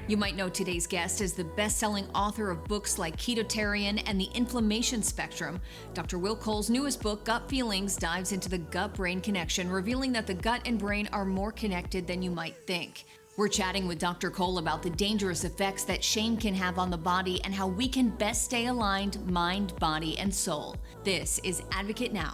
You might know today's guest as the best-selling author of books like Ketotarian and The Inflammation Spectrum. Dr. Will Cole's newest book, Gut Feelings, dives into the gut-brain connection, revealing that the gut and brain are more connected than you might think. We're chatting with Dr. Cole about the dangerous effects that shame can have on the body and how we can best stay aligned mind, body, and soul. This is Advocate Now.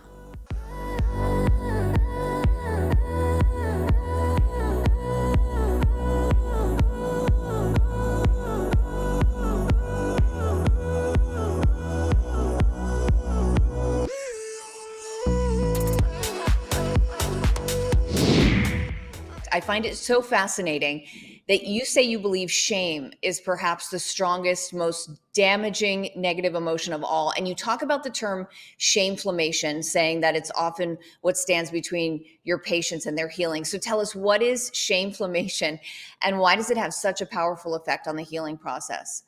I find it so fascinating that you say you believe shame is perhaps the strongest, most damaging negative emotion of all. And you talk about the term shameflammation, saying that it's often what stands between your patients and their healing. So tell us, what is shameflammation and why does it have such a powerful effect on the healing process?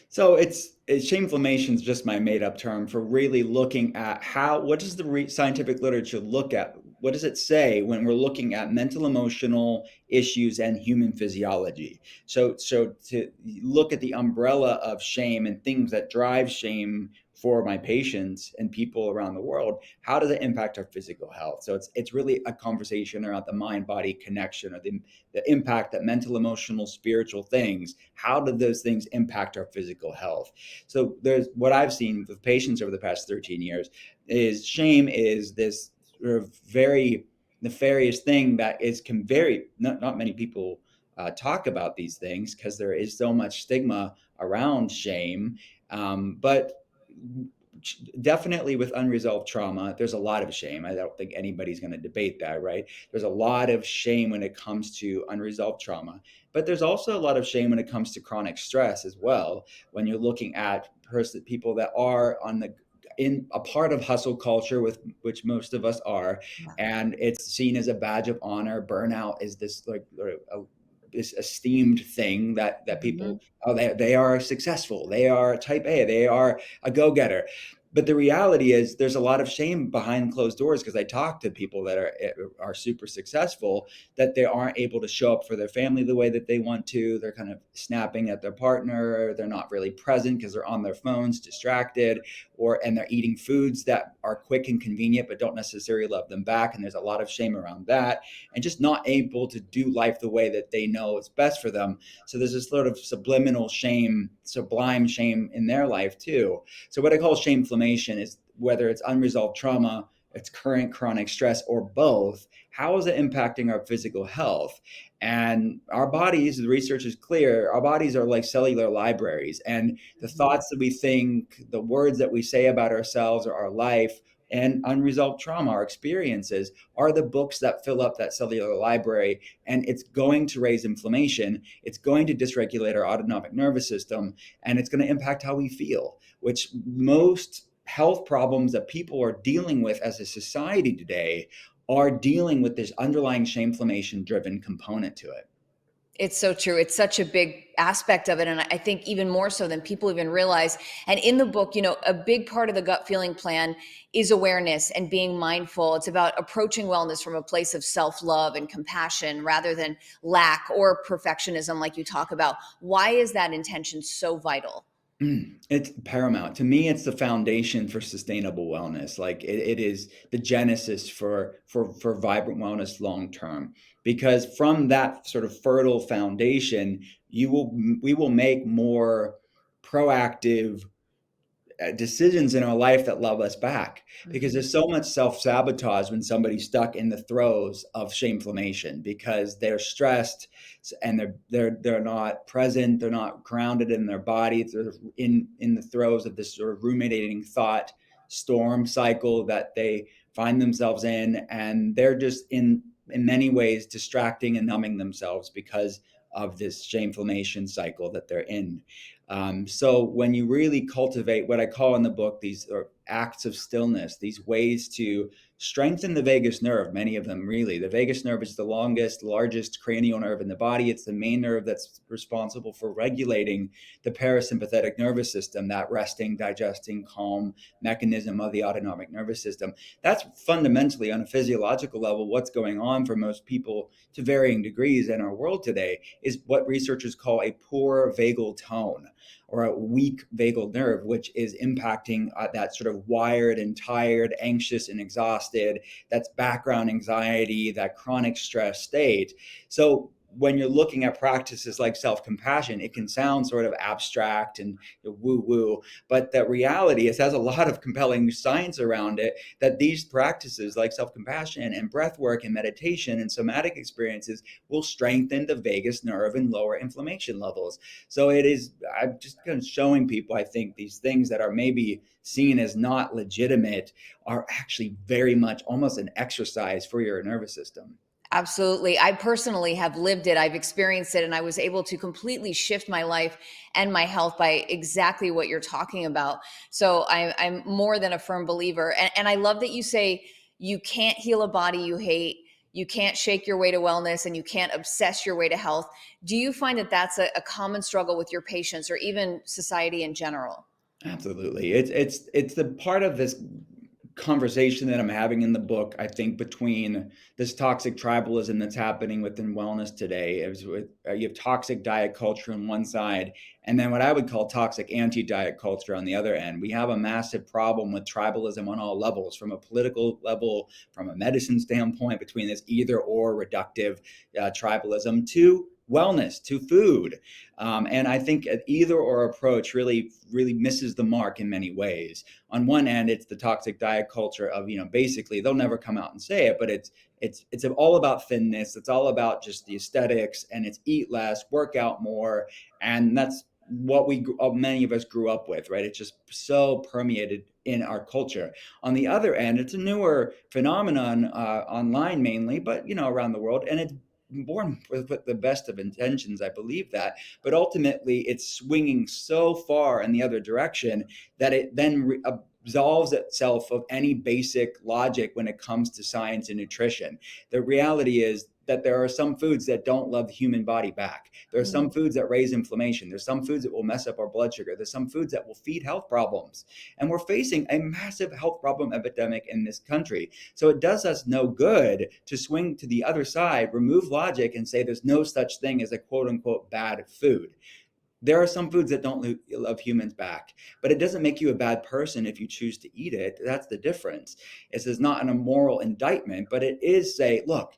So it's shameflammation is just my made up term for really looking at what does the scientific literature look at? What does it say when we're looking at mental, emotional issues and human physiology? So to look at the umbrella of shame and things that drive shame for my patients and people around the world, how does it impact our physical health? So it's really a conversation around the mind body connection, or the impact that mental, emotional, spiritual things, how do those things impact our physical health? So there's what I've seen with patients over the past 13 years is shame is this sort of very nefarious thing that not many people talk about these things because there is so much stigma around shame. But definitely with unresolved trauma, there's a lot of shame. I don't think anybody's going to debate that, right? There's a lot of shame when it comes to unresolved trauma, but there's also a lot of shame when it comes to chronic stress as well. When you're looking at people that are in a part of hustle culture, with which most of us are, and it's seen as a badge of honor. Burnout is this this esteemed thing that people, they are successful, they are type A, they are a go-getter. But the reality is there's a lot of shame behind closed doors, because I talk to people that are super successful, that they aren't able to show up for their family the way that they want to. They're kind of snapping at their partner. They're not really present because they're on their phones, distracted, and they're eating foods that are quick and convenient but don't necessarily love them back. And there's a lot of shame around that, and just not able to do life the way that they know is best for them. So there's this sort of subliminal shame, sublime shame in their life too. So what I call shameflammation is, whether it's unresolved trauma, it's current chronic stress, or both, how is it impacting our physical health? And our bodies, the research is clear, our bodies are like cellular libraries. And the thoughts that we think, the words that we say about ourselves or our life, and unresolved trauma, our experiences, are the books that fill up that cellular library. And it's going to raise inflammation. It's going to dysregulate our autonomic nervous system, and it's going to impact how we feel, which most health problems that people are dealing with as a society today are dealing with this underlying shameflammation driven component to it. It's so true. It's such a big aspect of it. And I think even more so than people even realize. And in the book, a big part of the gut feeling plan is awareness and being mindful. It's about approaching wellness from a place of self-love and compassion rather than lack or perfectionism, like you talk about. Why is that intention so vital? It's paramount. To me, it's the foundation for sustainable wellness. Like it is the genesis for vibrant wellness long term. Because from that sort of fertile foundation, we will make more proactive decisions in our life that love us back, because there's so much self-sabotage when somebody's stuck in the throes of shameflammation, because they're stressed and they're not present, they're not grounded in their body, they're in the throes of this sort of ruminating thought storm cycle that they find themselves in, and they're just in many ways distracting and numbing themselves because of this shameflammation cycle that they're in. So when you really cultivate what I call in the book, these are acts of stillness, these ways to strengthen the vagus nerve, many of them really. The vagus nerve is the longest, largest cranial nerve in the body. It's the main nerve that's responsible for regulating the parasympathetic nervous system, that resting, digesting, calm mechanism of the autonomic nervous system. That's fundamentally, on a physiological level, what's going on for most people to varying degrees in our world today, is what researchers call a poor vagal tone, or a weak vagal nerve, which is impacting that sort of wired and tired, anxious and exhausted, that's background anxiety, that chronic stress state. So when you're looking at practices like self-compassion, it can sound sort of abstract and woo-woo, but the reality is, it has a lot of compelling science around it, that these practices like self-compassion and breath work and meditation and somatic experiences will strengthen the vagus nerve and lower inflammation levels. So it is, I'm just kind of showing people, I think these things that are maybe seen as not legitimate are actually very much almost an exercise for your nervous system. Absolutely. I personally have lived it. I've experienced it, and I was able to completely shift my life and my health by exactly what you're talking about. So I'm more than a firm believer. And I love that you say you can't heal a body you hate. You can't shake your way to wellness, and you can't obsess your way to health. Do you find that that's a common struggle with your patients or even society in general? Absolutely. It's the part of this conversation that I'm having in the book, I think, between this toxic tribalism that's happening within wellness today. Is with, you have toxic diet culture on one side, and then what I would call toxic anti-diet culture on the other end. We have a massive problem with tribalism on all levels, from a political level, from a medicine standpoint, between this either or reductive tribalism, to wellness, to food. And I think an either or approach really misses the mark in many ways. On one end, it's the toxic diet culture of, basically they'll never come out and say it, but it's all about thinness. It's all about just the aesthetics, and it's eat less, work out more. And that's what many of us grew up with, right? It's just so permeated in our culture. On the other end, it's a newer phenomenon, online mainly, but around the world, and it's born with the best of intentions, I believe that, but ultimately it's swinging so far in the other direction that it then absolves itself of any basic logic when it comes to science and nutrition. The reality is that there are some foods that don't love the human body back. There are some foods that raise inflammation. There's some foods that will mess up our blood sugar. There's some foods that will feed health problems. And we're facing a massive health problem epidemic in this country. So it does us no good to swing to the other side, remove logic, and say there's no such thing as a quote unquote bad food. There are some foods that don't love humans back, but it doesn't make you a bad person if you choose to eat it. That's the difference. It's not an immoral indictment, but it is say, look,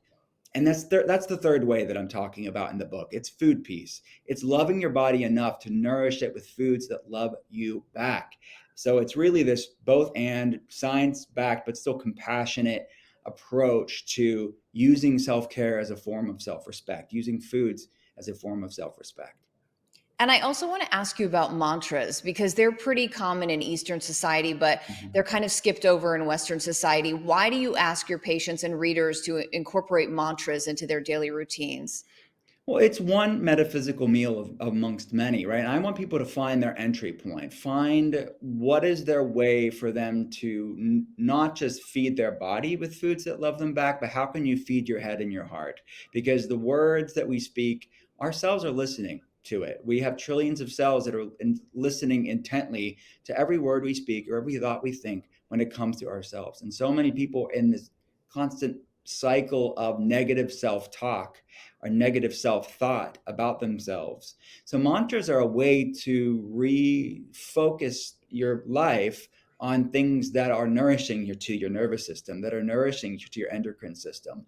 and that's the third way that I'm talking about in the book. It's food peace. It's loving your body enough to nourish it with foods that love you back. So it's really this both and science backed, but still compassionate approach to using self-care as a form of self-respect, using foods as a form of self-respect. And I also want to ask you about mantras, because they're pretty common in Eastern society, but Mhm. they're kind of skipped over in Western society. Why do you ask your patients and readers to incorporate mantras into their daily routines? Well, it's one metaphysical meal amongst many, right? I want people to find their entry point, find what is their way for them to not just feed their body with foods that love them back, but how can you feed your head and your heart? Because the words that we speak, our cells are listening to it. We have trillions of cells that are listening intently to every word we speak or every thought we think when it comes to ourselves. And so many people in this constant cycle of negative self-talk or negative self-thought about themselves. So mantras are a way to refocus your life on things that are nourishing you to your nervous system, that are nourishing you to your endocrine system.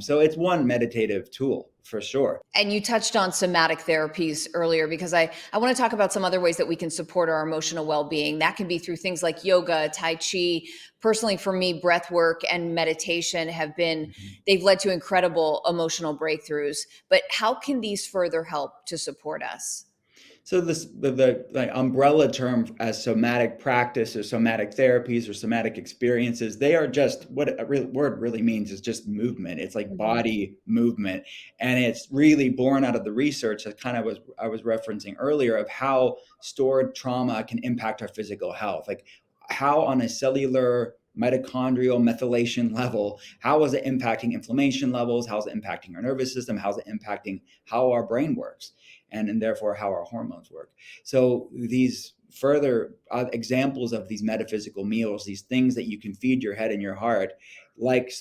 So it's one meditative tool for sure. And you touched on somatic therapies earlier, because I want to talk about some other ways that we can support our emotional well-being. That can be through things like yoga, Tai Chi. Personally, for me, breath work and meditation Mhm. they've led to incredible emotional breakthroughs. But how can these further help to support us? So the like umbrella term as somatic practice or somatic therapies or somatic experiences, they are just what a real word really means is just movement. It's like Mhm. body movement, and it's really born out of the research that I was referencing earlier of how stored trauma can impact our physical health, like how on a cellular mitochondrial methylation level, how is it impacting inflammation levels, how is it impacting our nervous system, how is it impacting how our brain works, and therefore how our hormones work. So these further examples of these metaphysical meals, these things that you can feed your head and your heart, like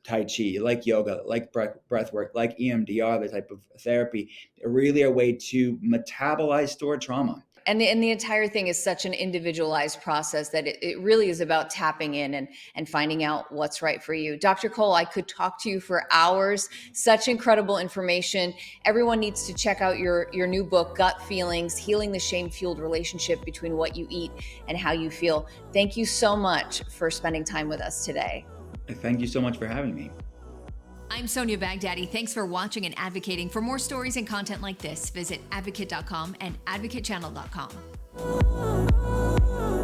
Tai Chi, like yoga, like breath work, like EMDR, the type of therapy, are really a way to metabolize stored trauma. And the entire thing is such an individualized process that it really is about tapping in and finding out what's right for you. Dr. Cole, I could talk to you for hours. Such incredible information. Everyone needs to check out your new book, Gut Feelings, Healing the Shame-Fueled Relationship Between What You Eat and How You Feel. Thank you so much for spending time with us today. Thank you so much for having me. I'm Sonia Baghdadi. Thanks for watching and advocating. For more stories and content like this, visit advocate.com and advocatechannel.com.